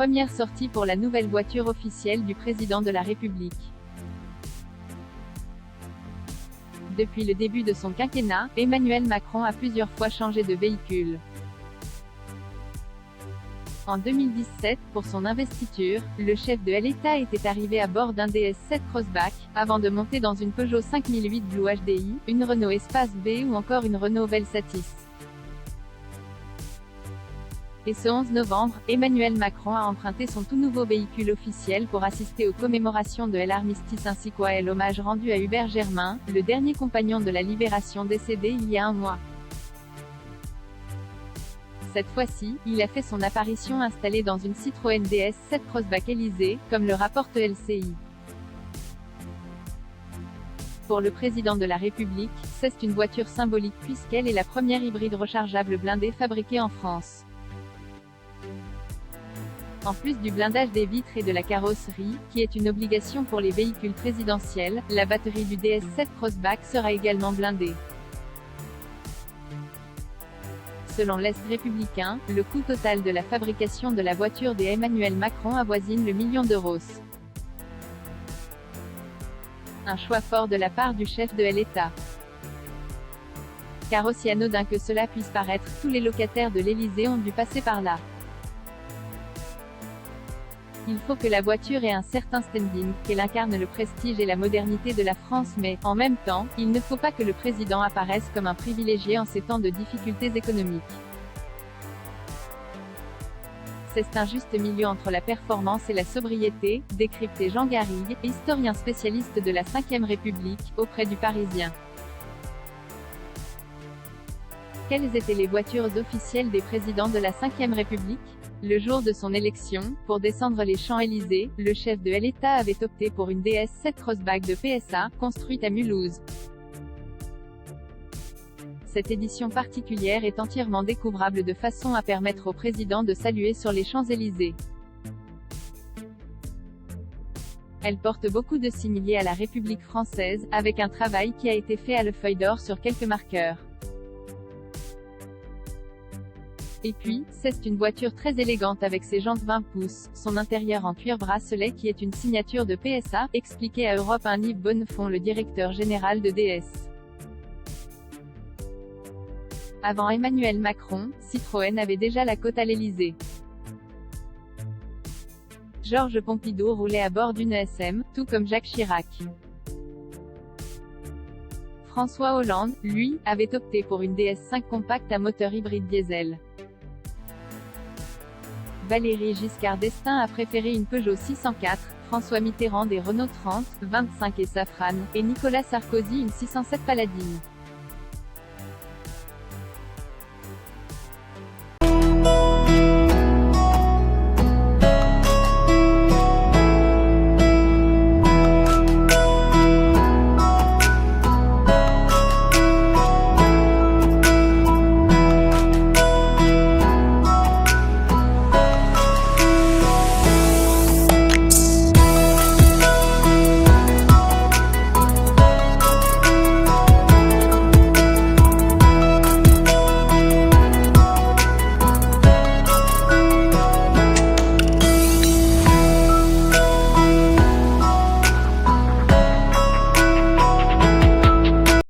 première sortie pour la nouvelle voiture officielle du président de la République. Depuis le début de son quinquennat, Emmanuel Macron a plusieurs fois changé de véhicule. En 2017, pour son investiture, le chef de l'État était arrivé à bord d'un DS7 Crossback, avant de monter dans une Peugeot 5008 Blue HDI, une Renault Espace B ou encore une Renault Velsatis. Et ce 11 novembre, Emmanuel Macron a emprunté son tout nouveau véhicule officiel pour assister aux commémorations de l'Armistice ainsi qu'à l'hommage rendu à Hubert Germain, le dernier compagnon de la Libération décédé il y a un mois. Cette fois-ci, il a fait son apparition installé dans une Citroën DS7 Crossback Élysée, comme le rapporte LCI. Pour le président de la République, c'est une voiture symbolique puisqu'elle est la première hybride rechargeable blindée fabriquée en France. En plus du blindage des vitres et de la carrosserie, qui est une obligation pour les véhicules présidentiels, la batterie du DS7 Crossback sera également blindée. Selon l'Est républicain, le coût total de la fabrication de la voiture d'Emmanuel Macron avoisine le million d'euros. Un choix fort de la part du chef de l'État. Car aussi anodin que cela puisse paraître, tous les locataires de l'Élysée ont dû passer par là. Il faut que la voiture ait un certain standing, qu'elle incarne le prestige et la modernité de la France mais, en même temps, il ne faut pas que le président apparaisse comme un privilégié en ces temps de difficultés économiques. C'est un juste milieu entre la performance et la sobriété, décryptait Jean Garrigue, historien spécialiste de la Ve République, auprès du Parisien. Quelles étaient les voitures officielles des présidents de la Ve République? Le jour de son élection, pour descendre les Champs-Élysées, le chef de l'État avait opté pour une DS7 Crossback de PSA, construite à Mulhouse. Cette édition particulière est entièrement découvrable de façon à permettre au président de saluer sur les Champs-Élysées. Elle porte beaucoup de signes liés à la République française, avec un travail qui a été fait à la feuille d'or sur quelques marqueurs. Et puis, c'est une voiture très élégante avec ses jantes 20 pouces, son intérieur en cuir bracelet qui est une signature de PSA, expliquait à Europe 1 Yves Bonnefond le directeur général de DS. Avant Emmanuel Macron, Citroën avait déjà la côte à l'Élysée. Georges Pompidou roulait à bord d'une SM, tout comme Jacques Chirac. François Hollande, lui, avait opté pour une DS5 compacte à moteur hybride diesel. Valéry Giscard d'Estaing a préféré une Peugeot 604, François Mitterrand des Renault 30, 25 et Safrane, et Nicolas Sarkozy une 607 Paladine.